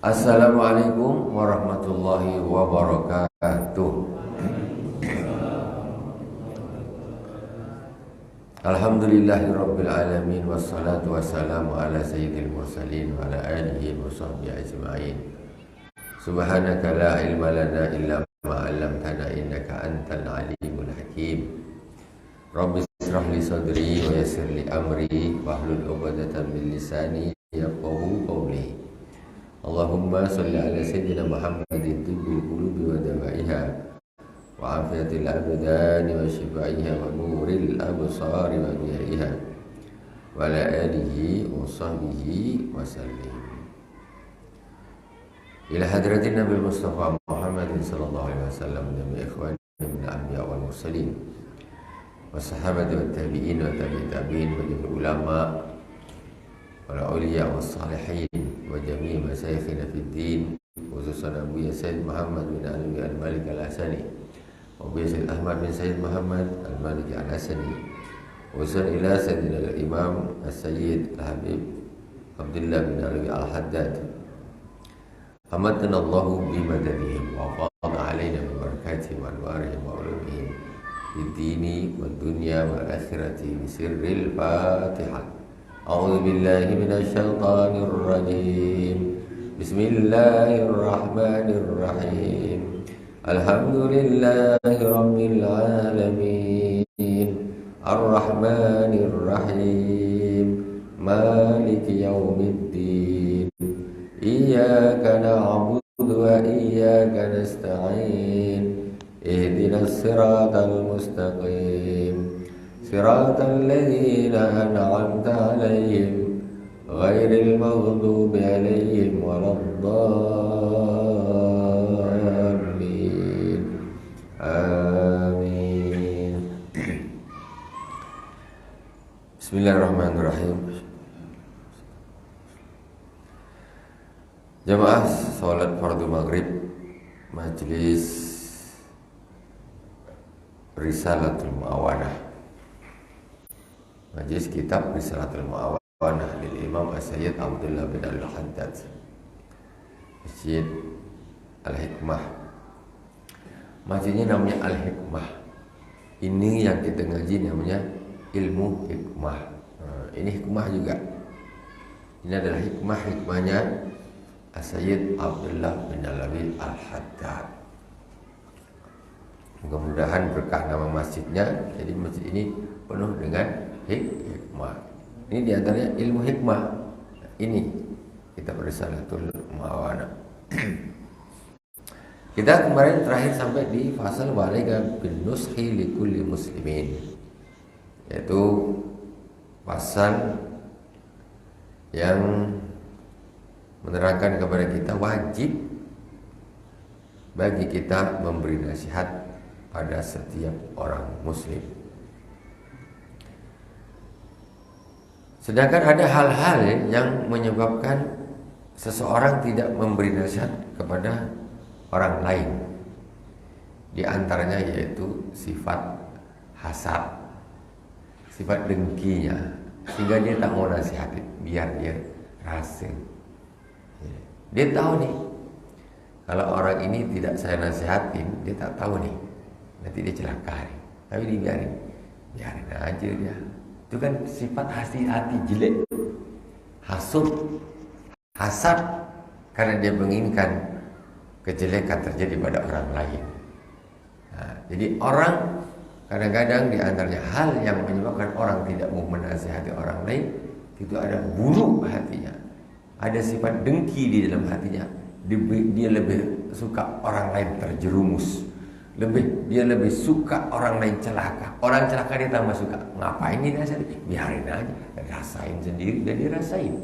Assalamualaikum warahmatullahi wabarakatuh. Alhamdulillahirabbil alamin wassalatu wassalamu ala sayyidil mursalin wa ala alihi wa sahbihi ajma'in. Subhanaka la ilma lana illa ma 'allamtana innaka antal alimul hakim. Rabbi ishrah li sadri wa yassir li amri wahlul 'uqdatam min lisani yafqahu qawli. Allahumma shalli ala sayyidina Muhammadin tibbil qulubi wa dawaiha wa afiyatil abdani wa shifaiha wa nuril absari wa diyaiha wa ala alihi wa sahbihi wa sallim. Ila hadratin Nabi Mustafa Muhammadin sallallahu alaihi wasallam wa ikhwani min al-anbiya wal mursalin wa sahabati wa tabi'in wa tabi'in wa jami'ul ulama wal awliya was salihin wa jami' masyayikhina fid din, khususan Abu Sayyid Muhammad bin Ali al-Malik al-Asani wa Abu Sayyid Ahmad bin Sayyid Muhammad al-Malik al-Asani, khususan ila Sayyidina al-Imam As-Sayyid Al-Habib Abdullah bin Ali al-Haddad. Amatana Allahu bi madadihim wa fadha alaina bi barakatihim wa anwarihim wa ulumihim fid dini wad dunya wal akhirati bi sirril Fatihah. A'udzu billahi minasy syaithanir rajim. Bismillahirrahmanirrahim. Alhamdulillahi rabbil alamin. Arrahmanir rahim. Maliki yaumiddin. Iyyaka na'budu wa iyyaka nasta'in. Ihdinas siratal mustaqim. Siratal ladzina an'amta 'alaihim ghairil maghdubi 'alaihim waladdallin. Amin. Bismillahirrahmanirrahim. Jamaah salat fardu maghrib Majelis Risalatul Mu'awanah, Majelis Kitab Risalatul Mu'awanah dari Imam As-Sayyid Abdullah bin Al-Haddad, Masjid Al-Hikmah. Masjidnya namanya Al-Hikmah. Ini yang kita ngaji namanya ilmu hikmah. Ini hikmah juga. Ini adalah hikmahnya As-Sayyid Abdullah bin Al-Haddad. Mudah-mudahan berkah nama masjidnya. Jadi masjid ini penuh dengan hikmah. Ini diantaranya ilmu hikmah. Ini kita Risalatul Mu'awanah. Kita kemarin terakhir sampai di fasal walaika bin nushi likulli muslimin, yaitu pasal yang menerangkan kepada kita wajib bagi kita memberi nasihat pada setiap orang muslim. Sedangkan ada hal-hal yang menyebabkan seseorang tidak memberi nasihat kepada orang lain. Di antaranya yaitu sifat hasad, sifat dengkinya, sehingga dia tak mau nasihatin, biar dia rasa. Dia tahu nih, kalau orang ini tidak saya nasihatin, dia tak tahu nih, nanti dia celaka nih. Tapi dibiarin, biarin aja dia. Itu kan sifat hati jelek, hasud, hasad, karena dia menginginkan kejelekan terjadi pada orang lain. Nah, jadi orang kadang-kadang di antaranya hal yang menyebabkan orang tidak mau menasihati orang lain, itu ada buruk hatinya, ada sifat dengki di dalam hatinya. Dia lebih suka orang lain terjerumus, dia lebih suka orang lain celaka. Orang celaka dia tambah suka. Ngapain dia nasihati? Biarin aja, rasain sendiri dan dirasain.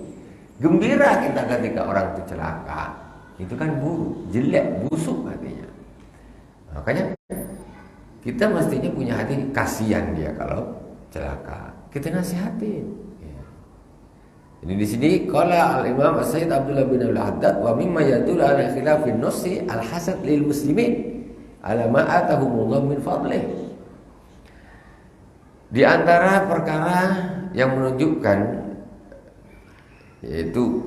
Gembira kita ketika orang itu celaka. Itu kan buruk, jelek, busuk hatinya. Makanya kita mestinya punya hati kasihan dia kalau celaka. Kita nasihatin. Ini di sini qala al-Imam As-Sayyid Abdullah bin Al-Haddad wa mimma yadullu ala khilafin nusi al-hasad lil muslimin ala ma atahumullah min fadlih. Di antara perkara yang menunjukkan yaitu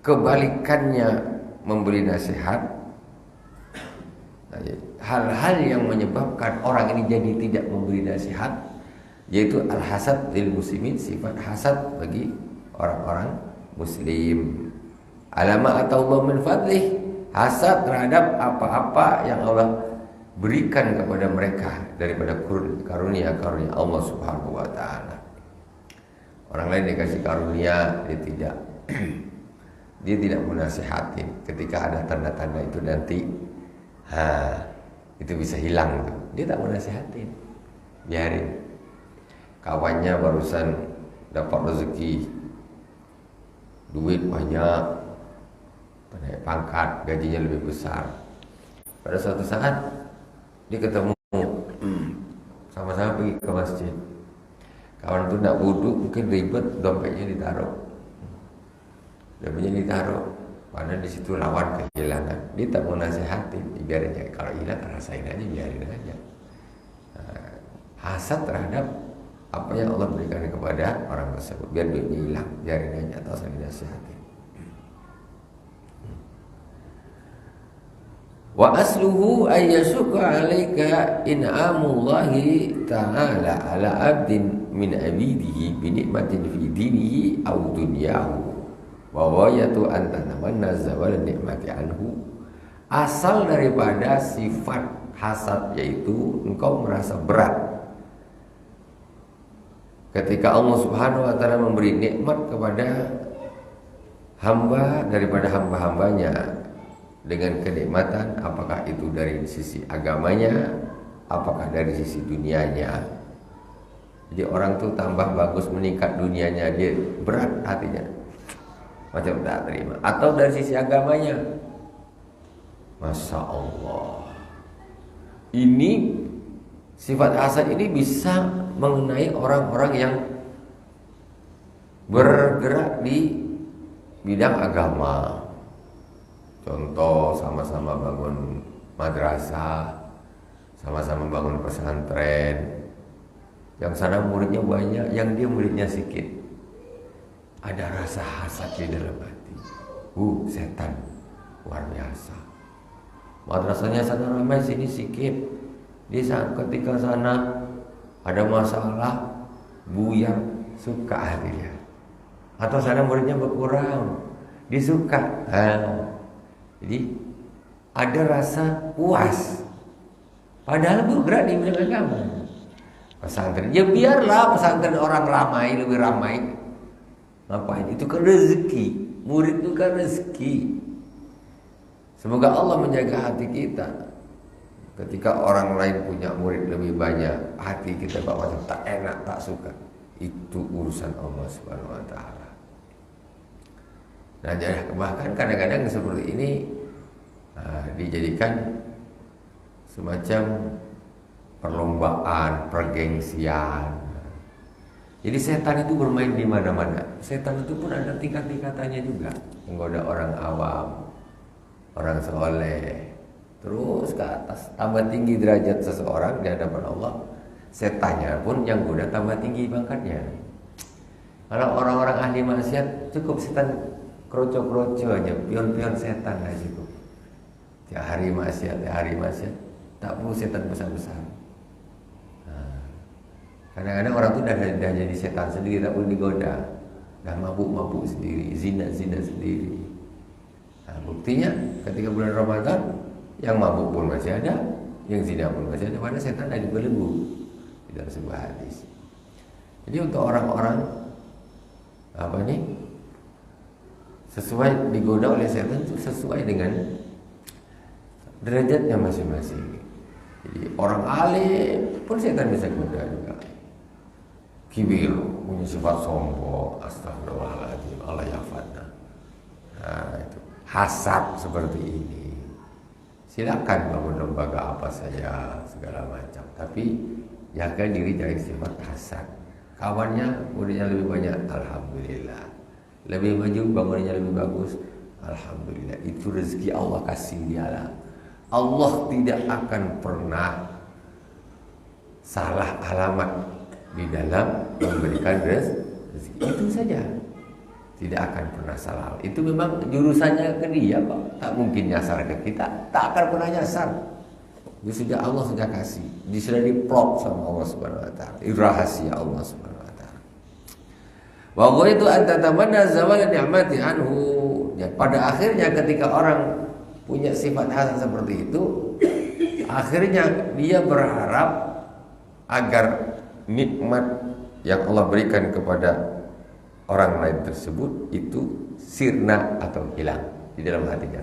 kebalikannya memberi nasihat. Hal-hal yang menyebabkan orang ini jadi tidak memberi nasihat, yaitu al-hasad lil muslimin, sifat hasad bagi orang-orang muslim. Alama atau Allah min fadlih, hasad terhadap apa-apa yang Allah berikan kepada mereka daripada karunia-karunia Allah Subhanahu wa taala. Orang lain dikasih karunia, dia tidak dia tidak menasihatin. Ketika ada tanda-tanda itu nanti itu bisa hilang tuh. Dia tak menasihatin. Biarin. Kawannya barusan dapat rezeki, duit banyak, naik pangkat, gajinya lebih besar. Pada suatu saat dia ketemu, sama-sama pergi ke masjid. Kawan itu nak wudhu, mungkin ribet, dompetnya ditaruh. Dompetnya ditaruh, karena di situ lawan kehilangan. Dia tak mau nasihatin, biarin aja. Kalau hilang rasain aja, biarin aja. Hasad terhadap apa yang Allah berikan kepada orang tersebut, biar duitnya hilang, biarin aja, atau saling nasihatin. Wa asluhu ayyasuka 'alaika in'amullahi ta'ala 'ala 'abdin min 'abidihi bi ni'matin fi dinihi aw dunyahu wa ghayatu an tatamanna zawal ni'mati anhu. Asal daripada sifat hasad yaitu engkau merasa berat ketika Allah Subhanahu wa taala memberi nikmat kepada hamba daripada hamba-hambanya dengan kenikmatan, apakah itu dari sisi agamanya, apakah dari sisi dunianya. Jadi orang tuh tambah bagus, meningkat dunianya, dia berat hatinya, macam tak terima. Atau dari sisi agamanya, Masya Allah, ini sifat hasad ini bisa mengenai orang-orang yang bergerak di bidang agama. Contoh, sama-sama bangun madrasah, sama-sama bangun pesantren. Yang sana muridnya banyak, yang dia muridnya sedikit. Ada rasa hasad di dalam hati. Setan luar biasa. Madrasahnya sana ramai, sini sedikit. Ketika sana ada masalah, buyar, suka hatinya. Atau sana muridnya berkurang, dia suka. Jadi ada rasa puas, padahal bergerak di bidang agama. Pesantren, ya biarlah pesantren orang ramai, lebih ramai. Ngapain? Itu kan rezeki. Murid itu kan rezeki. Semoga Allah menjaga hati kita. Ketika orang lain punya murid lebih banyak, hati kita kok macam tak enak, tak suka. Itu urusan Allah Subhanahu wa taala. Nah, bahkan kadang-kadang seperti ini dijadikan semacam perlombaan, pergengsian. Jadi setan itu bermain di mana-mana. Setan itu pun ada tingkat-tingkatannya juga. Menggoda orang awam, orang soleh, terus ke atas. Tambah tinggi derajat seseorang di hadapan Allah, setannya pun yang goda tambah tinggi pangkatnya. Kalau orang-orang ahli maksiat, cukup setan kroco-kroco aja, pion-pion setan aja cukup. Tiap hari maksiat, tak perlu setan besar-besar. Kadang-kadang orang itu dah jadi setan sendiri, tak perlu digoda. Dah mabuk-mabuk sendiri, zina sendiri. Buktinya ketika bulan Ramadan, yang mabuk pun masih ada, yang zina pun masih ada, padahal setan dah dibelenggu di dalam sebuah hadis. Jadi untuk orang-orang sesuai digoda oleh setan itu sesuai dengan derajatnya masing-masing. Jadi orang alim pun setan bisa goda juga. Kibir, punya sifat sombong, astagfirullahaladzim, Allah yafadna. Nah itu hasad seperti ini. Silakan bangun lembaga apa saja, segala macam, tapi jaga diri dari sifat hasad. Kawannya muridnya lebih banyak, alhamdulillah. Lebih maju, bangunannya lebih bagus, alhamdulillah. Itu rezeki Allah kasih dia lah. Allah tidak akan pernah salah alamat di dalam memberikan rezeki. Itu saja. tidak akan pernah salah. Itu memang jurusannya ke dia Pak. Tak mungkin nyasar ke kita, tak akan pernah nyasar. Itu sudah Allah sudah kasih. Dia sudah diplot sama Allah Subhanahu wa taala. Itu rahasia Allah Subhanahu wa taala. Wa ghaitu an tatamanna zawal ni'mati anhu. Ya, pada akhirnya ketika orang punya sifat hasan seperti itu, akhirnya dia berharap agar nikmat yang Allah berikan kepada orang lain tersebut itu sirna atau hilang di dalam hatinya.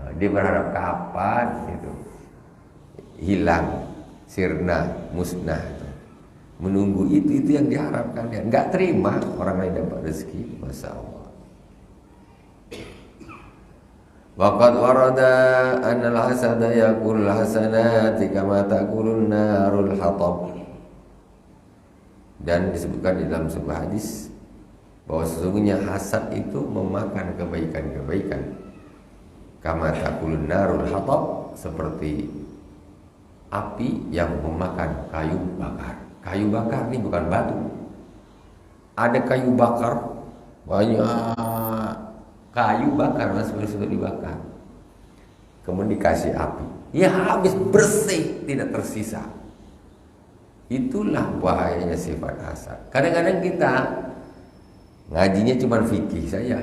Nah, dia berharap kapan itu hilang, sirna, musnah itu. Menunggu itu yang diharapkan dia. Enggak terima orang lain dapat rezeki, Masya Allah. Waqad warada anna al-hasada yakul hasanati kama takulun narul hatab. Dan disebutkan di dalam sebuah hadis bahwa sesungguhnya hasad itu memakan kebaikan-kebaikan kama takulun narul hatab, seperti api yang memakan kayu bakar. Kayu bakar ini bukan batu. Ada kayu bakar, banyak kayu bakar masuk dibakar. Kemudian dikasih api. Ya habis bersih, tidak tersisa. Itulah bahayanya sifat hasad. Kadang-kadang kita ngajinya cuma fikih saja.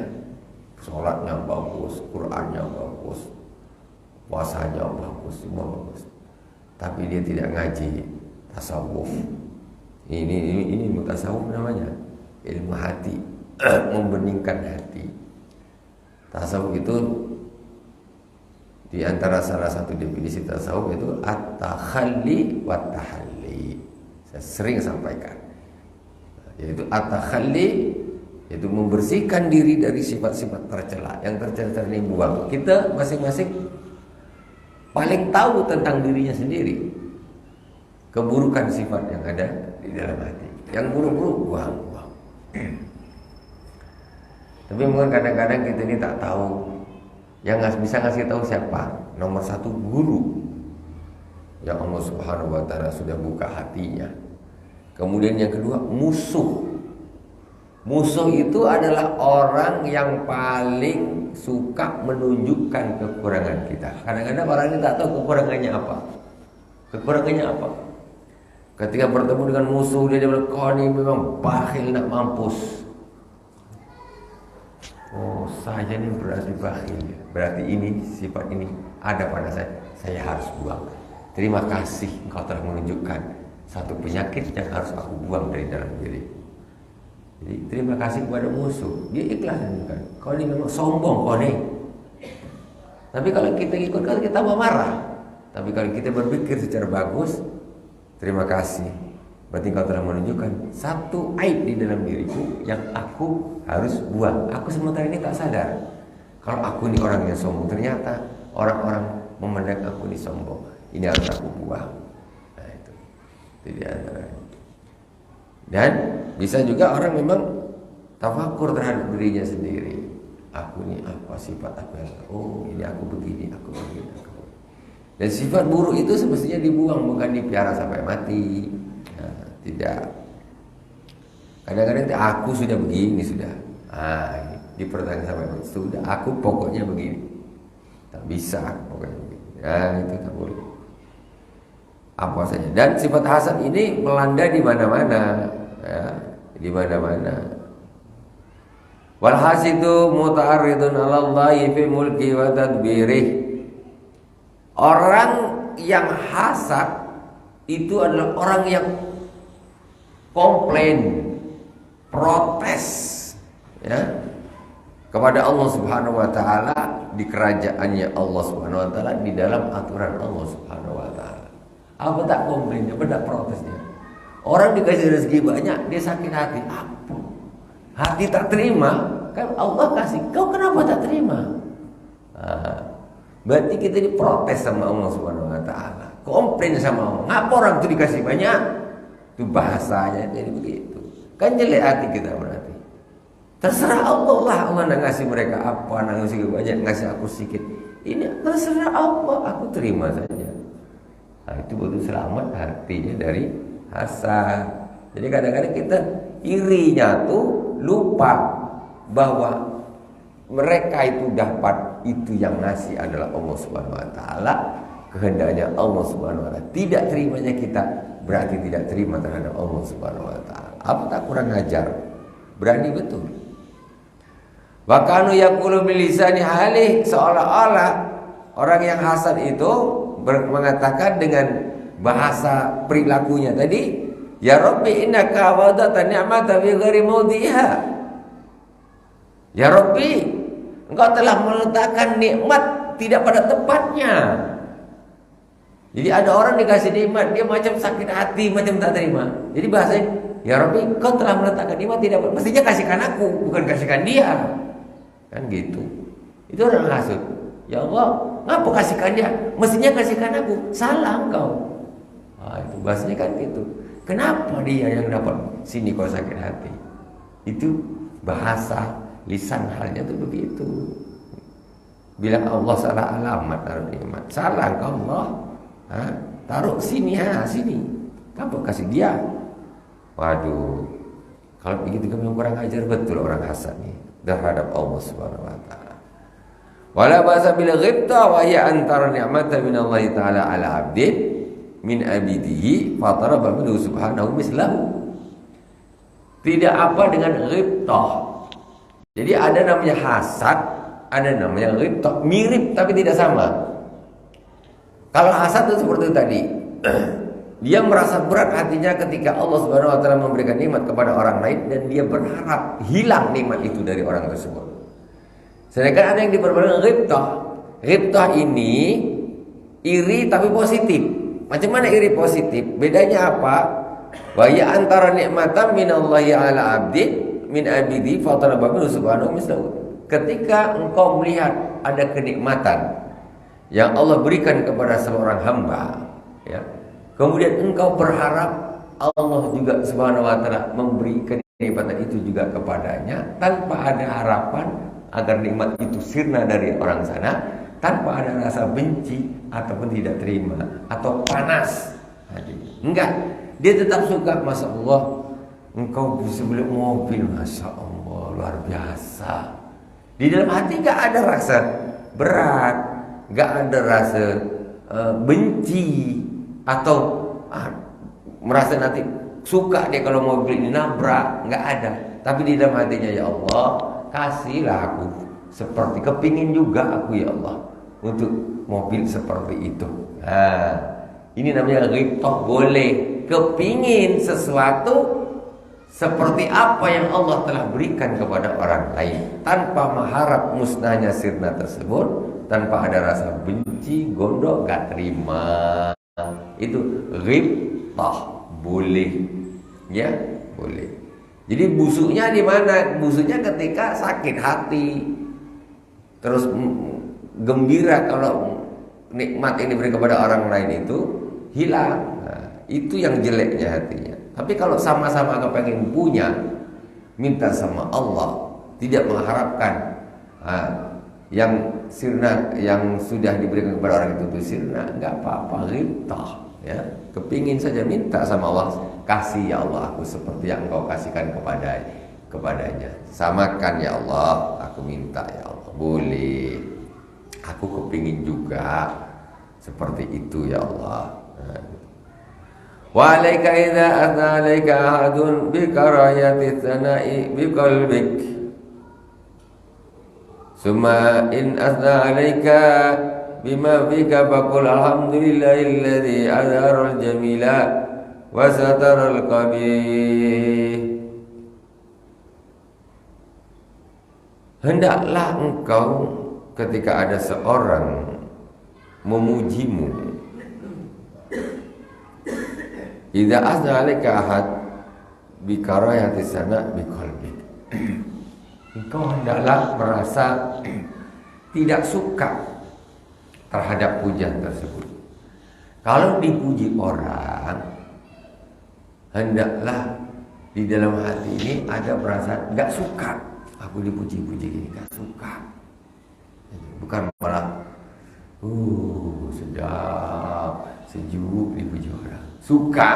Sholatnya bagus, Qur'annya bagus, puasanya bagus, semua bagus. Tapi dia tidak ngaji tasawuf. Ini tasawuf namanya, ilmu hati, membeningkan hati. Tasawuf itu di antara salah satu definisi tasawuf itu at-takhalli wa tahalli. Saya sering sampaikan, yaitu at-takhalli, yaitu membersihkan diri dari sifat-sifat tercela. Yang tercela ini buang. Kita masing-masing paling tahu tentang dirinya sendiri, keburukan sifat yang ada di dalam hati. Yang buruk-buruk buang. Tapi mungkin kadang-kadang kita ini tak tahu. Yang bisa ngasih tahu siapa? Nomor satu, guru. Yang Allah Subhanahu wa taala sudah buka hatinya. Kemudian yang kedua, musuh. Musuh itu adalah orang yang paling suka menunjukkan kekurangan kita. Kadang-kadang orang ini tak tahu kekurangannya apa. Kekurangannya apa? Ketika bertemu dengan musuh, dia bilang, kau ini memang bakhil, nak mampus. Oh, saya ini berarti bakhil. Berarti ini, sifat ini ada pada saya. Saya harus buang. Terima kasih engkau telah menunjukkan satu penyakit yang harus aku buang dari dalam diri. Jadi terima kasih kepada musuh. Dia ikhlas menunjukkan, kau ini memang sombong kau nih. Tapi kalau kita ikutkan, kita marah. Tapi kalau kita berpikir secara bagus, terima kasih. Berarti engkau telah menunjukkan satu aib di dalam diriku yang aku harus buang. Aku sementara ini tak sadar kalau aku ini orang yang sombong. Ternyata orang-orang memandang aku ini sombong. Ini harus aku buang. Nah itu di antaranya. Dan bisa juga orang memang tafakur terhadap dirinya sendiri. Aku ini apa sifat aku yang ini aku begini, aku begini, aku begini. Dan sifat buruk itu semestinya dibuang, bukan dipiara sampai mati. Nah, tidak. Kadang-kadang aku sudah begini sudah. Dipertanyaan sampai mati. Sudah, aku pokoknya begini. Tak bisa pokoknya begini. Itu tak boleh. Apa saja. Dan sifat hasad ini melanda di mana-mana, ya, di mana-mana. Wal hasidu muta'arridun 'ala Allahi fi mulki wa tadbirih. Orang yang hasad itu adalah orang yang komplain, protes, ya, kepada Allah Subhanahu wa taala di kerajaannya Allah Subhanahu wa taala, di dalam aturan Allah Subhanahu wa taala. Apa tak komplainnya, apa tak protesnya? Orang dikasih rezeki banyak, dia sakit hati. Apa? Hati tak terima, kan Allah kasih. Kau kenapa tak terima? Berarti kita diprotes sama Allah Subhanahu wa taala. Komplain sama Allah. Ngapa orang itu dikasih banyak? Itu bahasanya jadi begitu. Kan jelek hati kita berarti. Terserah Allah lah, Allah nak ngasih mereka apa, nak ngasih banyak, ngasih aku sedikit. Ini terserah Allah, aku terima saja. Nah, itu betul selamat hatinya dari hasad. Jadi kadang-kadang kita irinya tuh lupa bahwa mereka itu dapat, itu yang ngasih adalah Allah Subhanahu wa taala, kehendaknya Allah Subhanahu wa taala. Tidak terimanya kita berarti tidak terima terhadap Allah Subhanahu wa taala. Apa tak kurang ajar? Berani betul. Wa kanu yaqulu bilisani halih, seolah-olah orang yang hasad itu mengatakan dengan bahasa perilakunya tadi, ya Rabbi innaka wada'ta ni'mata fi ghairi mawdi'iha. Ya Rabbi, engkau telah meletakkan nikmat tidak pada tempatnya. Jadi ada orang dikasih nikmat, dia macam sakit hati, macam tak terima. Jadi bahasanya, ya Rabbi, engkau telah meletakkan nikmat tidak, mestinya kasihkan aku, bukan kasihkan dia. Kan gitu. Itu orang hasud. Ya Allah, ngapa kasihkan dia? Mestinya kasihkan aku. Salah engkau. Itu bahasanya kan gitu. Kenapa dia yang dapat? Sini kau sakit hati. Itu bahasa lisan halnya tuh begitu. Bilang Allah salah alamat taruh nikmat. Salah engkau Allah. Taruh sini, sini. Ngapa kasih dia? Waduh. Kalau begitu kami kurang ajar betul orang hasad nih terhadap Allah Subhanahu wa taala. Wala ba'sa bil ghibta wa hiya antara ni'matan min Allah taala ala 'abdin min abidihi fataraba minhu subhanahu mislahu. Tidak apa dengan ghibtah. Jadi ada namanya hasad, ada namanya ghibtah, mirip tapi tidak sama. Kalau hasad itu seperti tadi. Dia merasa berat hatinya ketika Allah Subhanahu wa taala memberikan nikmat kepada orang lain dan dia berharap hilang nikmat itu dari orang tersebut. Sedangkan ada yang diperbolehkan ghibtah. Ghibtah ini iri tapi positif. Macam mana iri positif? Bedanya apa? Wa ya antara nikmatan minallahi ala 'abdin min abidi fatalaba minhu subhanahu mislahu. Ketika engkau melihat ada kenikmatan yang Allah berikan kepada seorang hamba, ya. Kemudian engkau berharap Allah juga Subhanahu wa taala memberi kenikmatan itu juga kepadanya tanpa ada harapan agar nikmat itu sirna dari orang sana, tanpa ada rasa benci ataupun tidak terima atau panas. Enggak, dia tetap suka. Masya Allah, engkau bisa beli mobil, Masya Allah, luar biasa. Di dalam hati enggak ada rasa berat, enggak ada rasa benci atau merasa nanti suka dia kalau mobil ini nabrak, enggak ada. Tapi di dalam hatinya, ya Allah, kasihlah aku seperti, kepingin juga aku ya Allah untuk mobil seperti itu. Ini namanya ghibtah. Boleh kepingin sesuatu seperti apa yang Allah telah berikan kepada orang lain tanpa mengharap musnahnya sirna tersebut, tanpa ada rasa benci, gondok, gak terima. Itu ghibtah. Boleh, ya boleh. Jadi busuknya di mana? Busuknya ketika sakit hati, terus gembira kalau nikmat ini diberi kepada orang lain itu hilang. Itu yang jeleknya hatinya. Tapi kalau sama-sama kepengen punya, minta sama Allah, tidak mengharapkan yang sirna yang sudah diberikan kepada orang itu sirna, enggak apa-apa, ghibtah, ya. Kepingin saja minta sama Allah, kasih ya Allah aku seperti yang engkau kasihkan kepadanya. Samakan ya Allah, aku minta ya Allah. Boleh. Aku kepingin juga seperti itu ya Allah. Wa alaika idza atha alaika ahadun bi karayati tsana'i bi qalbik. Summa in asna alaika bima fika faqul alhamdulillahilladzi azhara al-jamila wa satara al-qabih. Hendaklah engkau ketika ada seorang memujimu, idza asna alaika ahad bi karayati sana bi qalbi, engkau hendaklah merasa tidak suka terhadap pujian tersebut. Kalau dipuji orang, hendaklah di dalam hati ini ada perasaan gak suka. Aku dipuji-puji gini gak suka. Bukan malah sedap, sejuk dipuji orang. Suka.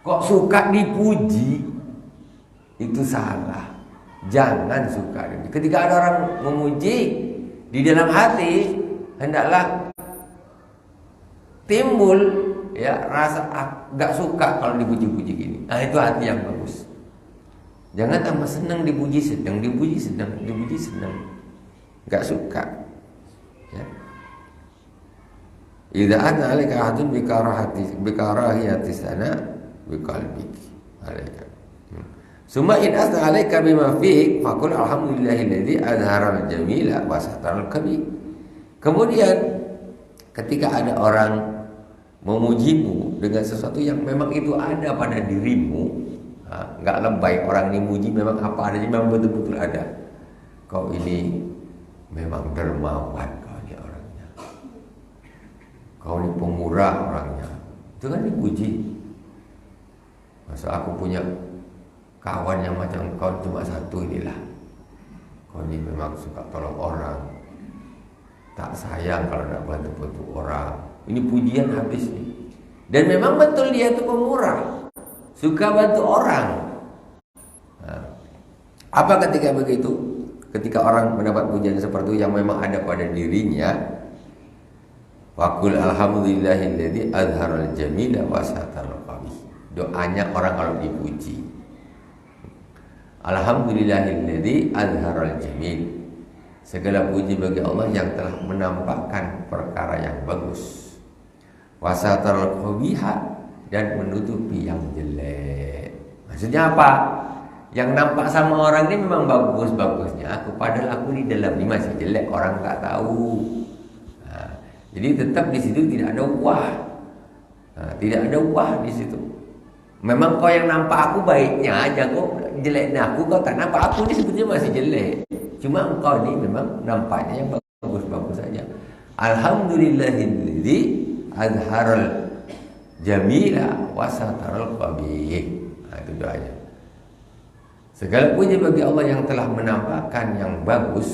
Kok suka dipuji? Itu salah. Jangan suka. Ketika ada orang memuji, di dalam hati hendaklah timbul ya rasa gak suka kalau dipuji-puji gini. Nah, itu hati yang bagus. Jangan tambah senang dipuji, senang dipuji, senang dipuji, senang. Gak suka. Ya. Idza anna 'alaika ahadun bikarahiyati sana biqalbiki 'alaika. Summa in asna 'alaika bima fik faqul alhamdulillahilladzi azhara al-jamila wa satara al-kabih. Kemudian ketika ada orang memujimu dengan sesuatu yang memang itu ada pada dirimu, nggak lebay orang dimuji, memang apa adanya, memang betul-betul ada. Kau ini memang dermawan, kau ini orangnya, kau ini pemurah orangnya, itu kan dipuji. Masa aku punya kawan yang macam kau cuma satu inilah, kau ini memang suka tolong orang, tak sayang kalau tidak bantu-bantu orang. Ini pujian habis nih. Dan memang betul dia itu pemurah, suka bantu orang. Nah, apa ketika begitu? Ketika orang mendapat pujian seperti itu yang memang ada pada dirinya, waqul alhamdulillahilladzi azharal jamila wa satarul qabih. Doanya orang kalau dipuji, alhamdulillahilladzi azharal jamil. Segala puji bagi Allah yang telah menampakkan perkara yang bagus, wa satarul qabiha, dan menutupi yang jelek. Maksudnya apa? Yang nampak sama orang ini memang bagus-bagusnya aku, padahal aku di dalam ini masih jelek, orang tak tahu. Nah, jadi tetap di situ tidak ada wah, tidak ada wah di situ. Memang kau yang nampak aku baiknya aja, kok jeleknya aku kau tak nampak, aku ini sebetulnya masih jelek. Cuma engkau ini memang nampaknya yang bagus-bagus saja. Alhamdulillahilladzi azharal jamila wa satarul qabih. Nah, itu doanya. Segala puji bagi Allah yang telah menampakkan yang bagus,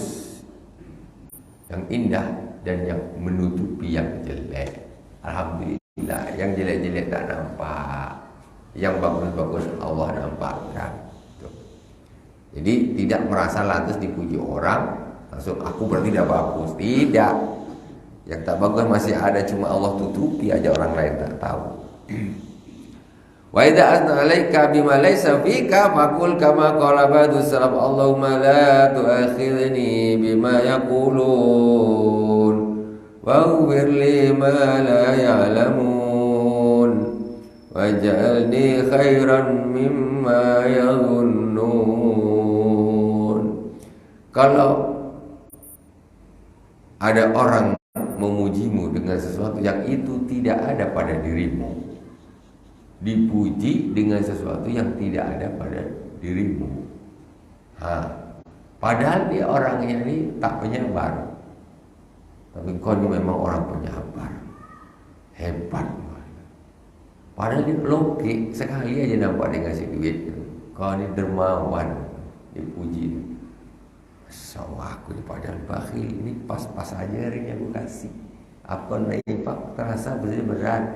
yang indah, dan yang menutupi yang jelek. Alhamdulillah, yang jelek-jelek tak nampak, yang bagus-bagus Allah nampakkan. Jadi tidak merasa lantas dipuji orang langsung aku berarti tidak bagus. Tidak. Yang tak bagus masih ada, cuma Allah tutupi aja, orang lain tak tahu. Wa idza asna 'alaika bima laysa fika faqul kama qala ba'du salaf Allahumma la tu'akhidhni bima yaqulun waghfir li ma la ya'lamun waj'alni khairan mimma yadhunnun. Kalau ada orang memujimu dengan sesuatu yang itu tidak ada pada dirimu, dipuji dengan sesuatu yang tidak ada pada dirimu, padahal dia orangnya ini tak penyabar, tapi kau ini memang orang penyabar, hebat. Padahal dia logik, sekali aja nampak dia ngasih duit, kau ini dermawan, dipuji. Sawah aku ini padahal bakhil, ini pas-pas aja hari yang aku kasih. Aku naik pak terasa berat.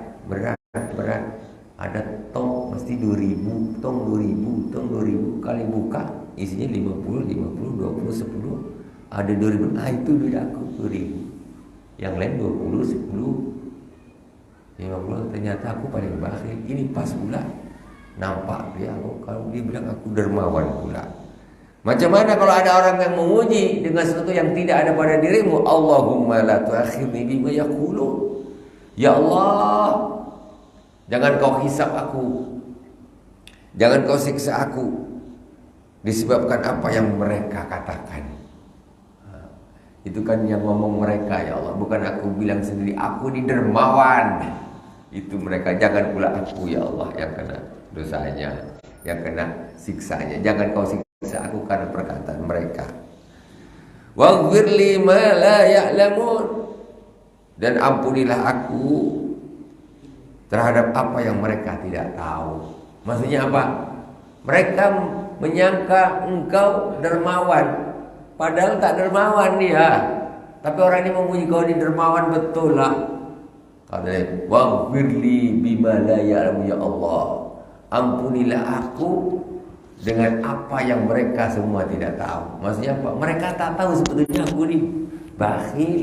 Ada tong mesti 2.000, tong 2.000 kali buka isinya 50, 20, 10. Ada 2.000, itu duit aku 2.000. Yang lain 20, 10, 50. Ternyata aku paling bakhil. Ini pas pula nampak dia, kalau dia bilang aku dermawan pula. Macam mana kalau ada orang yang memuji dengan sesuatu yang tidak ada pada dirimu? Allahumma la tu'akhidni bima yaqulun. Ya Allah, jangan kau hisab aku, jangan kau siksa aku disebabkan apa yang mereka katakan. Itu kan yang ngomong mereka, ya Allah, bukan aku bilang sendiri. Aku ni dermawan. Itu mereka, jangan pula aku, ya Allah, yang kena dosanya, yang kena siksanya. Jangan kau siksa aku karena perkataan mereka. Waghfir li ma la ya'lamun, dan ampunilah aku terhadap apa yang mereka tidak tahu. Maksudnya apa? Mereka menyangka engkau dermawan, padahal tak dermawan dia. Tapi orang ini memuji kau ini dermawan, betul lah. Katanya, waghfir li bima la ya'lamu, ya Allah, ampunilah aku dengan apa yang mereka semua tidak tahu. Maksudnya apa? Mereka tak tahu sebetulnya aku ini bakhil.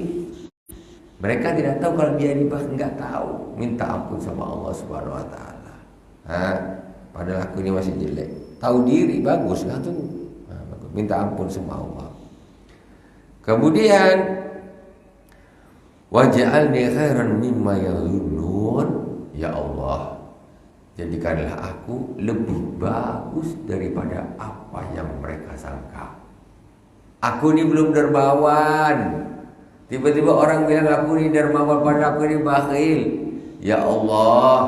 Mereka tidak tahu kalau dia ini bakhil, nggak tahu. Minta ampun sama Allah Subhanahu Wa Taala. Padahal aku ini masih jelek. Tahu diri bagus nggak tuh? Minta ampun sama Allah. Kemudian waj'alni khairan mimma yadhunnun. Ya Allah, jadikanlah aku lebih bagus daripada apa yang mereka sangka. Aku ini belum dermawan. Tiba-tiba orang bilang aku ini dermawan, padahal aku ini bakhil. Ya Allah,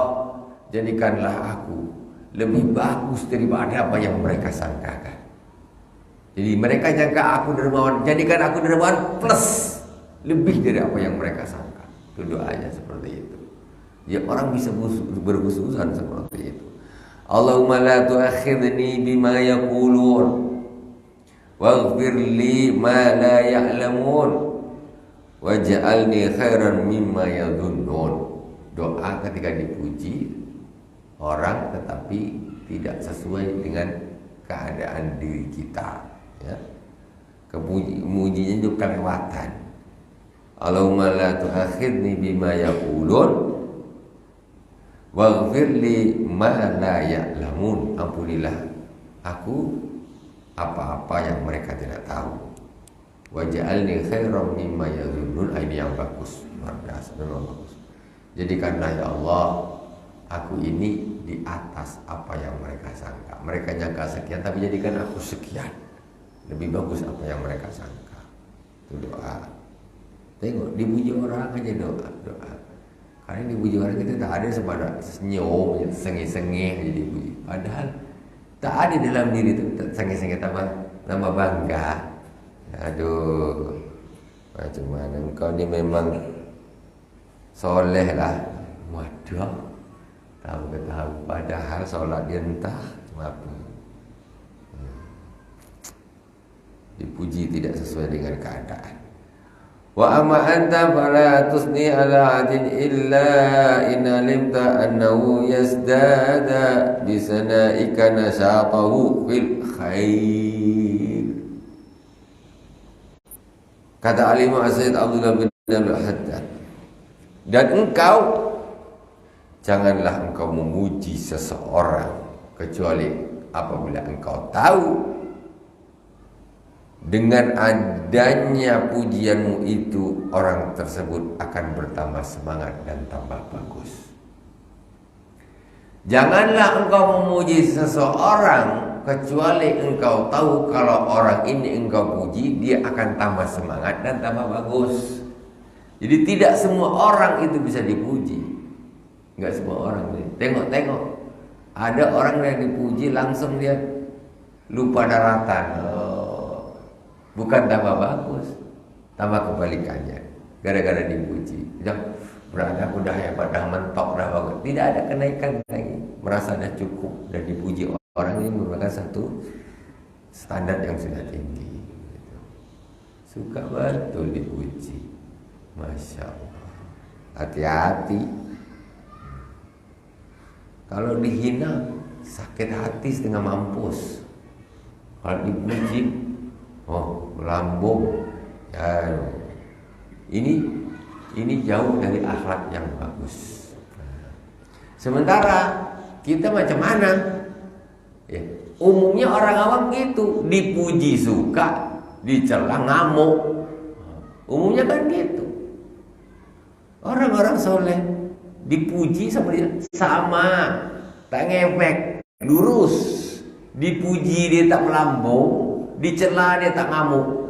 jadikanlah aku lebih bagus daripada apa yang mereka sangkakan. Jadi mereka nyangka aku dermawan, jadikan aku dermawan plus lebih dari apa yang mereka sangka. Itu doanya seperti itu. Ya orang bisa berkhususan seperti itu. Allahumma la tu'akhidni bima yaqulun waghfir li ma la ya'lamun waj'alni khairan mimma yadhunnun. Doa ketika dipuji orang tetapi tidak sesuai dengan keadaan diri kita, ya. Mujinya itu kelewatan. Allahumma la tu'akhidni bima yaqulun waghfir li ma la ya'lamun. Ampunilah aku apa-apa yang mereka tidak tahu. Waj'alni khairan mimma yadhunnun. Ini yang bagus, luar biasa, memang bagus. Jadikanlah ya Allah aku ini di atas apa yang mereka sangka. Mereka nyangka sekian, tapi jadikan aku sekian. Lebih bagus apa yang mereka sangka. Itu doa. Tengok, dipuji orang aja doa. Karena dipuji orang kita tak ada sepada senyum, sengih-sengih aja dipuji. Padahal tak ada dalam diri itu sengih-sengih tambah bangga. Aduh, macam mana engkau ni memang soleh lah. Waduh, tahu padahal solat dia entah apa. Dipuji tidak sesuai dengan keadaan. Wa amma anta fala tusni ala adin illa in alimta annahu yazdada bisanaika nasatahu fil khair. Kata Alimah Sayyid Abdullah bin Al-Haddad, dan engkau janganlah engkau memuji seseorang kecuali apabila engkau tahu dengan adanya pujianmu itu orang tersebut akan bertambah semangat dan tambah bagus. Janganlah engkau memuji seseorang kecuali engkau tahu kalau orang ini engkau puji dia akan tambah semangat dan tambah bagus. Jadi tidak semua orang itu bisa dipuji. Enggak semua orang. Tengok ada orang yang dipuji langsung dia lupa daratan. Bukan tambah bagus, tambah kebalikannya. Gara-gara dipuji, berada udah hebat, dah mentok, dah bagus. Tidak ada kenaikan lagi. Merasa dah cukup, dah dipuji orang ini merupakan satu standar yang sudah tinggi. Suka betul dipuji, masya Allah. Hati-hati. Kalau dihina, sakit hati setengah mampus. Kalau dipuji, lambung. Ya, ini jauh dari akhlak yang bagus. Sementara kita macam mana? Ya, umumnya orang awam gitu, dipuji suka, dicela ngamuk. Umumnya kan gitu. Orang-orang soleh dipuji sama, tak ngefek, lurus. Dipuji dia tak melambung, dicela dia tak ngamuk.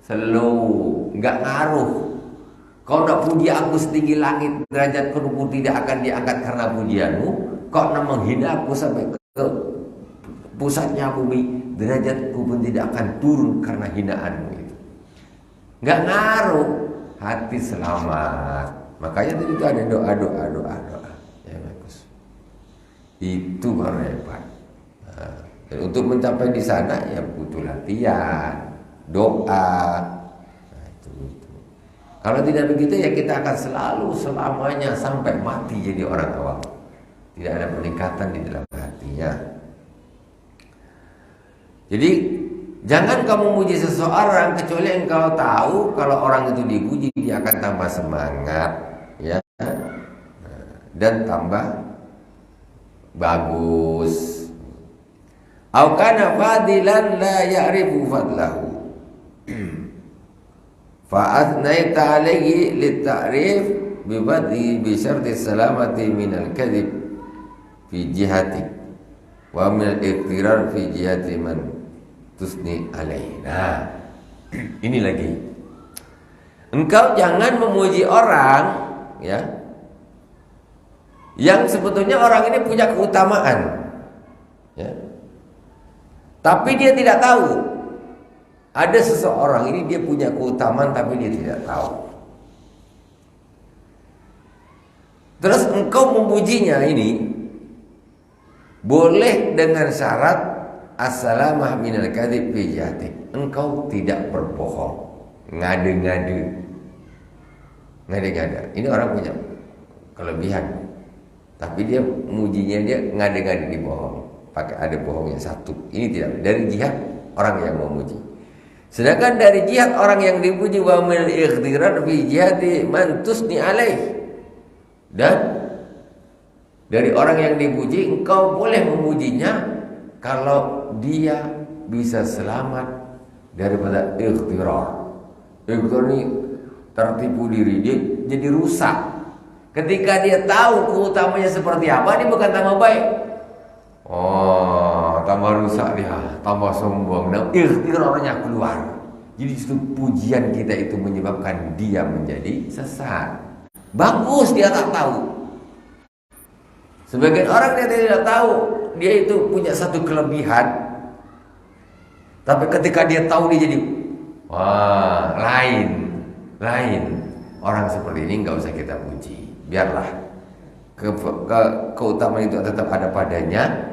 Slow, enggak ngaruh. Kau nak puji aku setinggi langit, derajatku pun tidak akan diangkat karena pujianmu. Kau nak menghina aku sampai ke pusatnya bumi, derajatku pun tidak akan turun karena hinaanmu itu. Enggak ngaruh, hati selamat. Makanya tadi itu ada doa. Ya bagus. Itu baru hebat. Dan untuk mencapai di sana ya butuh latihan, doa. Nah, itu. Kalau tidak begitu ya kita akan selalu selamanya sampai mati jadi orang awam. Tidak ada peningkatan di dalam hatinya. Jadi jangan kamu muji seseorang kecuali engkau tahu kalau orang itu dipuji dia akan tambah semangat, ya, dan tambah bagus. Au kana fadilan la ya'rifu fadlahu. Fa athnaita alaihi litta'rif bi syarti salamati minal kadhib fi jihati wa min al-iqtirar fi jihati man tusni alaina. Ini lagi. Engkau jangan memuji orang, ya, yang sebetulnya orang ini punya keutamaan, ya, tapi dia tidak tahu. Ada seseorang ini dia punya keutamaan tapi dia tidak tahu. Terus engkau memujinya ini boleh dengan syarat as-salamah minal kadhib fi jihati. Engkau tidak berbohong, ngade-ngade. Ini orang punya kelebihan, tapi dia mujinya dia ngade-ngade di bohong, pakai ada bohongnya satu. Ini tidak dari jihad orang yang memuji. Sedangkan dari jihad orang yang dipuji wa min ikhtirar fi jihati man tusni alaih. Dan dari orang yang dipuji engkau boleh memujinya kalau dia bisa selamat daripada ikhtirar. Ikhtirar ini tertipu diri, dia jadi rusak. Ketika dia tahu keutamanya seperti apa, dia bukan tambah baik. Oh, tambah rusak dia, tambah sombong. Nah, ikhtirarnya keluar. Jadi justru pujian kita itu menyebabkan dia menjadi sesat. Bagus dia tak tahu. Sebagian orang dia tidak tahu, dia itu punya satu kelebihan. Tapi ketika dia tahu dia jadi wah, lain. Orang seperti ini nggak usah kita puji. Biarlah keutamaan itu tetap ada padanya.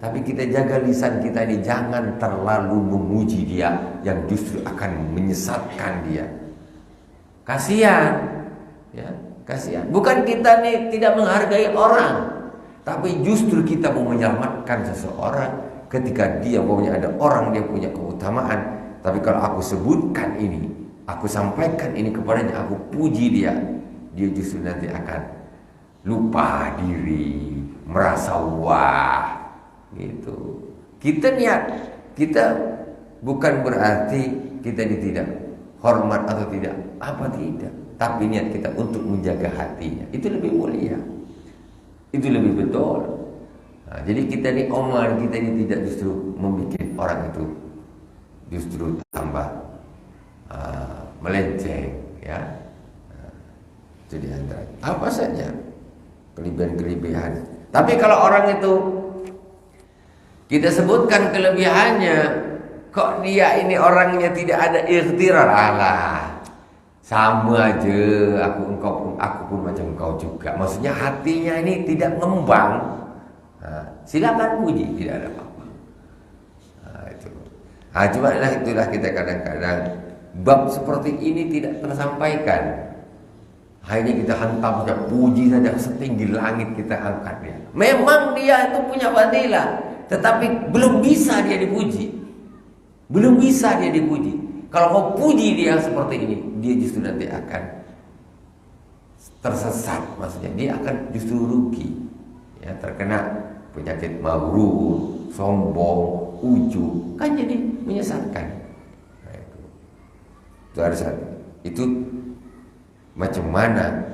Tapi kita jaga lisan kita ini jangan terlalu memuji dia yang justru akan menyesatkan dia. Kasihan, ya, kasihan. Bukan kita nih tidak menghargai orang, tapi justru kita mau menyelamatkan seseorang ketika dia maunya ada orang dia punya keutamaan. Tapi kalau aku sebutkan ini, aku sampaikan ini kepadanya, aku puji dia, dia justru nanti akan lupa diri, merasa wah. Gitu. Kita niat, kita bukan berarti kita tidak hormat atau tidak apa tidak, tapi niat kita untuk menjaga hatinya itu lebih mulia, itu lebih betul. Nah, jadi kita ini omongan kita ini tidak justru membuat orang itu justru tambah melenceng, ya. Itu diantara apa saja kelebihan-kelebihan. Tapi kalau orang itu kita sebutkan kelebihannya, kok dia ini orangnya tidak ada ikhtirar, alah, sama aja, aku pun macam engkau juga. Maksudnya hatinya ini tidak ngembang. Nah, silakan puji, tidak ada apa-apa. Nah, itu. Nah, itulah kita kadang-kadang bab seperti ini tidak tersampaikan. Hanya kita hantam saja, puji saja setinggi langit kita angkat dia. Memang dia itu punya fadilah, tetapi belum bisa dia dipuji. Belum bisa dia dipuji. Kalau kau puji dia seperti ini, dia justru nanti akan tersesat. Maksudnya dia akan justru rugi, ya, terkena penyakit maghrur, sombong, ujub, kan jadi menyesatkan. Nah, itu harus itu macam mana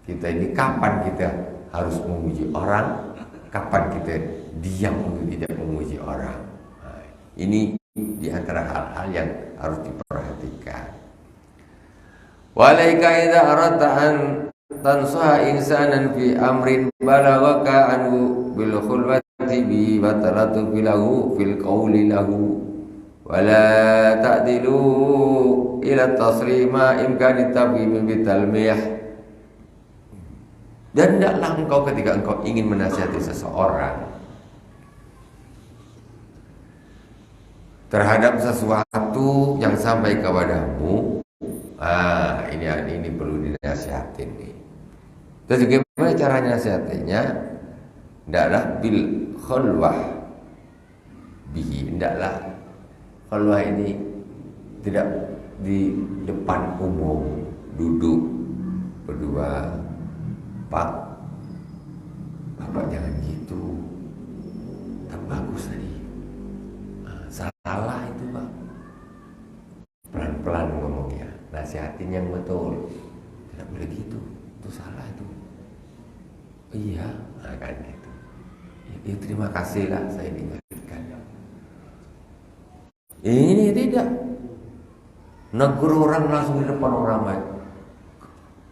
kita ini, kapan kita harus memuji orang, kapan kita diam untuk tidak memuji orang. Nah, ini di antara hal-hal yang harus diperhatikan. Walaika idza aradta an tansaha insanan fi amrin balaghaka anhu bil khulwati bi batalatu bilahu fil qawli lahu wala ta'dilu ila tasrima imkan tabimi bitalmiyah. Dan tidaklah engkau ketika engkau ingin menasihati seseorang terhadap sesuatu yang sampai kepadamu, ini perlu dinasihatin nih. Terus bagaimana caranya nasihatinya? Tidaklah bil khulwah, bihi, hendaklah khulwah ini tidak di depan umum, duduk berdua. Pak, Bapak jangan gitu, tak bagus tadi. Salah itu Pak. Pelan-pelan ngomongnya, nasihatin yang betul. Tidak boleh gitu, itu salah itu. Iya, kan gitu. Ya, terima kasih lah saya diingatkan. Ini tidak. Negur orang langsung di depan orang ramai.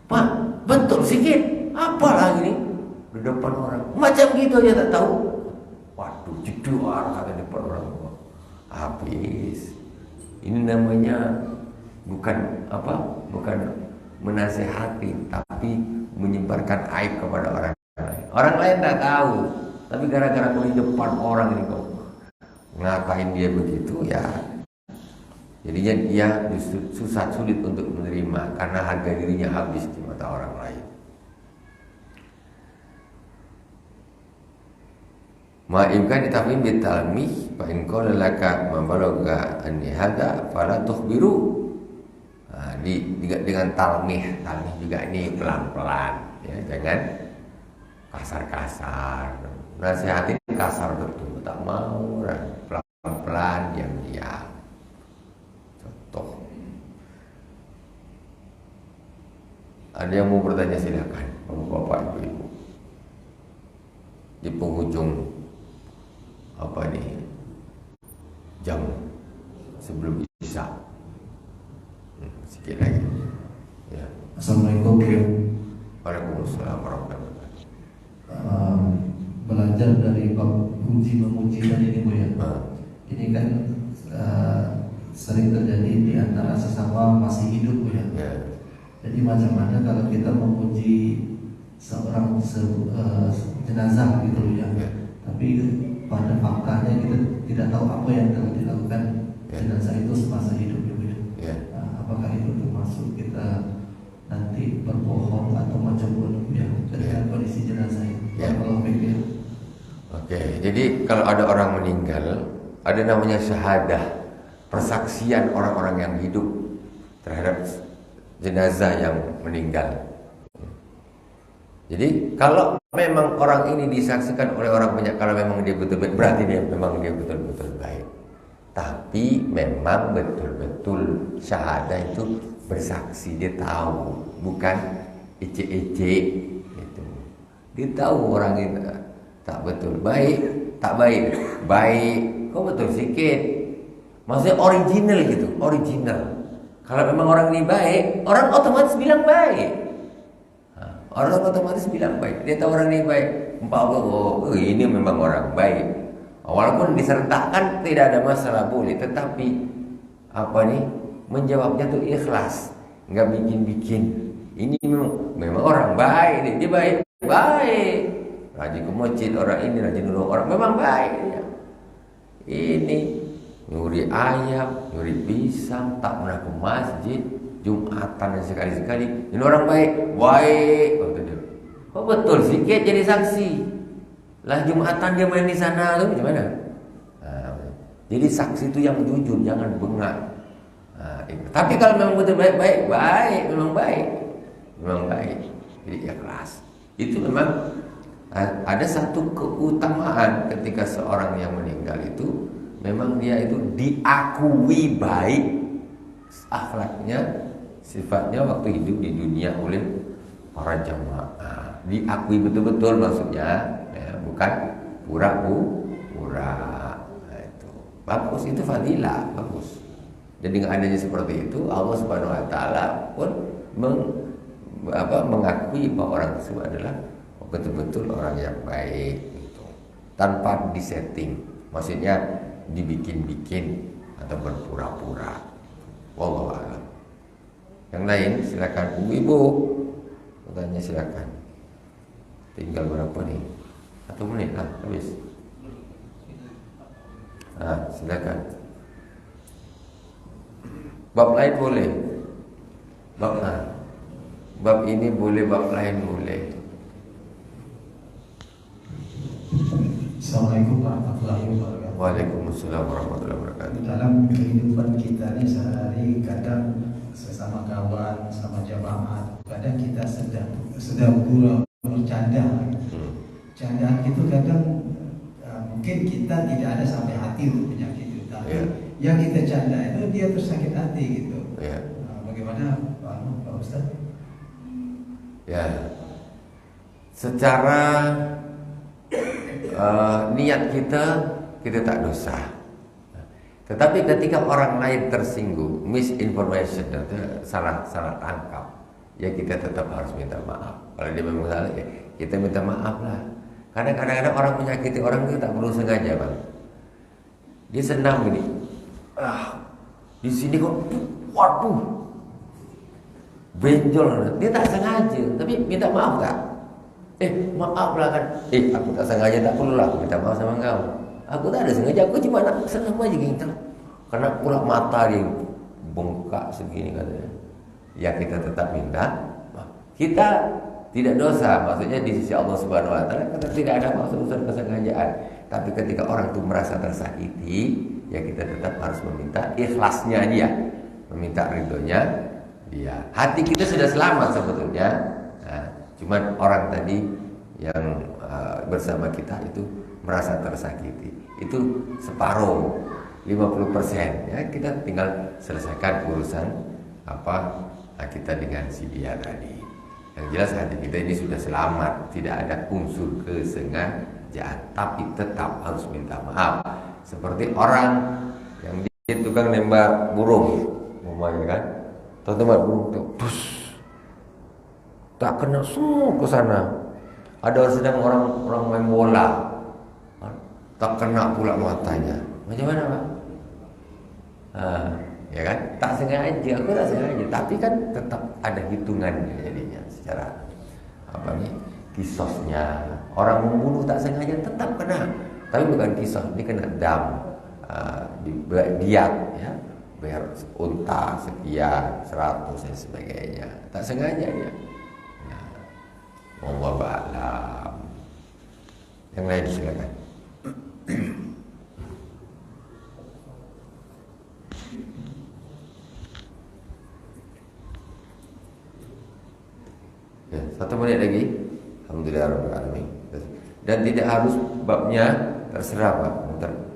Pak, betul sikit. Apalah ini di depan orang. Macam gitu aja tak tahu. Waduh, jedar kata di depan orang. Habis. Ini namanya bukan menasehati, tapi menyebarkan aib kepada orang lain. Orang lain tak tahu, tapi gara-gara kau di depan orang ini kau ngatain dia begitu ya. Jadinya dia sulit untuk menerima karena harga dirinya habis di mata orang lain. Ma'imkan ditafhim bitalmih fa in qala laka ma balagha anni hadza fala tukhbiru. Dengan talmih juga ini pelan-pelan ya, jangan kasar-kasar. Nasihatin kasar betul tak mau, pelan-pelan diam-diam. Contoh. Ada yang mau bertanya silakan, Bapak Ibu. Di penghujung jam sebelum isya. Sikit lagi. Ya. Assalamualaikum. Waalaikumsalam warahmatullahi wabarakatuh. Belajar dari bab puji memuji tadi ini Bu ya. Ini kan sering terjadi di antara sesama masih hidup Bu ya. Jadi macam mana kalau kita memuji seorang jenazah gitu ya. Tapi pada faktanya kita tidak tahu apa yang telah dilakukan jenazah itu semasa hidup Bu ya. Apakah itu termasuk kita nanti berbohong atau macam-macam ya ketika kondisi jenazah itu? Kalau pikir. Oke, jadi kalau ada orang meninggal, ada namanya syahadah, persaksian orang-orang yang hidup terhadap jenazah yang meninggal. Jadi kalau memang orang ini disaksikan oleh orang banyak, kalau memang dia betul baik, berarti dia betul-betul baik. Tapi memang betul-betul syahadah itu bersaksi, dia tahu, bukan ecek-ecek gitu. Dia tahu orang itu tak betul, baik, tak baik, baik, kok betul sikit. Maksudnya original gitu, original. Kalau memang orang ini baik, orang otomatis bilang baik. Orang otomatis bilang baik. Dia tahu orang ini baik, ini memang orang baik. Walaupun disertakan tidak ada masalah, boleh, tetapi menjawabnya tuh ikhlas, nggak bikin-bikin. Ini memang orang baik, dia baik, rajin ke masjid, orang ini rajin nolong orang, memang baik ya. Ini nyuri ayam, nyuri pisang, tak pernah ke masjid, Jumatan sekali-sekali, ini orang baik. Kok betul sikit jadi saksi? Lah Jumatan dia main di sana tuh gimana? Jadi saksi itu yang jujur, jangan bengak. Tapi kalau memang betul baik, memang baik. Jadi ikhlas. Itu memang ada satu keutamaan ketika seorang yang meninggal itu memang dia itu diakui baik akhlaknya, sifatnya waktu hidup di dunia oleh para jamaah. Diakui betul-betul maksudnya. Bukan pura-pura. Itu bagus, itu fadilah, bagus. Jadi dengan adanya seperti itu, Allah Subhanahu Wa Taala pun mengakui bahwa orang tersebut adalah betul-betul orang yang baik, gitu. Tanpa disetting, maksudnya dibikin-bikin atau berpura-pura. Wallahu a'lam. Yang lain silakan, Ibu, bertanya silakan. Tinggal berapa nih? 1 menit lah, habis. Silakan. Bab lain boleh. Bab ini boleh, bab lain boleh. Assalamualaikum warahmatullahi wabarakatuh. Waalaikumsalam warahmatullahi wabarakatuh. Dalam kehidupan kita ini sehari-hari, kadang sesama kawan, sama jamaah, kadang kita sedang bercanda. Candaan itu kadang mungkin kita tidak ada sampai hati untuk menyakiti, tapi yang kita canda itu dia tersakit hati gitu. Bagaimana Pak Ustaz? Ya, secara niat kita tak dosa. Tetapi ketika orang lain tersinggung, misinformation, salah tangkap, ya kita tetap harus minta maaf. Kalau dia memang salah, ya kita minta maaf lah. Karena kadang-kadang orang menyakiti orang itu tak perlu sengaja, Bang. Dia senang gini. Di sini kok, waduh, benjol. Dia tak sengaja, tapi minta maaf tak? Maaf lah kan. Aku tak sengaja, tak perlu lah aku minta maaf sama kau. Aku tak ada sengaja, aku cuma nak senang aja gitu. Karena pula mata dia bengkak segini katanya. Ya kita tetap minta maaf. Kita tidak dosa, maksudnya di sisi Allah Subhanahu Wa Taala kita tidak ada maksud kesengajaan. Tapi ketika orang itu merasa tersakiti, ya kita tetap harus meminta ikhlasnya dia, meminta ridhonya dia. Hati kita sudah selamat sebetulnya. Cuman orang tadi yang bersama kita itu merasa tersakiti. Itu separuh, 50%. Ya kita tinggal selesaikan urusan kita dengan si dia tadi. Yang jelas hati kita ini sudah selamat, tidak ada unsur kesengajaan, tapi tetap harus minta maaf. Seperti orang yang dia tukang nembak burung, umpamanya kan, tembak burung tuh, tak kena ke sana. Ada sedang orang main bola, tak kena pula matanya. Macam mana, Pak? Ya kan? Tak sengaja, aku tak sengaja, tapi kan tetap ada hitungannya jadinya secara kisosnya. Orang membunuh tak sengaja tetap kena, tapi bukan kisos, dia kena dam, diat, ya, bayar unta sekian, 100 dan sebagainya. Tak sengaja dia. Wallahu a'lam. Yang lain silakan. Ya, 1 menit lagi. Alhamdulillahirabbil alamin. Dan tidak harus babnya terserah, Pak.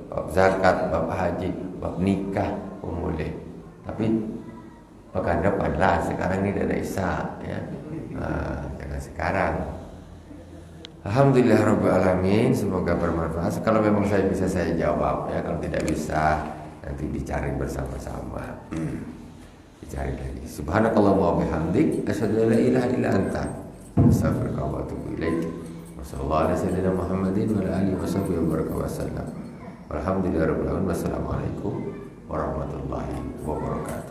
Bab zakat, bab haji, bab nikah pun boleh. Tapi pekan depan lah. Sekarang ini ada Isya, ya. Jangan sekarang. Alhamdulillahirabbil alamin. Semoga bermanfaat. Kalau memang saya jawab, ya. Kalau tidak bisa, nanti dicari bersama-sama. Dicari lagi. Subhanakallahumma wa bihamdik, asyhadu an la ilaha illa anta, astaghfiruka wa atubu ilaik. Wassallallahu ala sayyidina Muhammadin wa ala alihi washabbihi wa baraka wa sallam. Walhamdulillahirabbil alamin. Wassalamualaikum warahmatullahi wabarakatuh.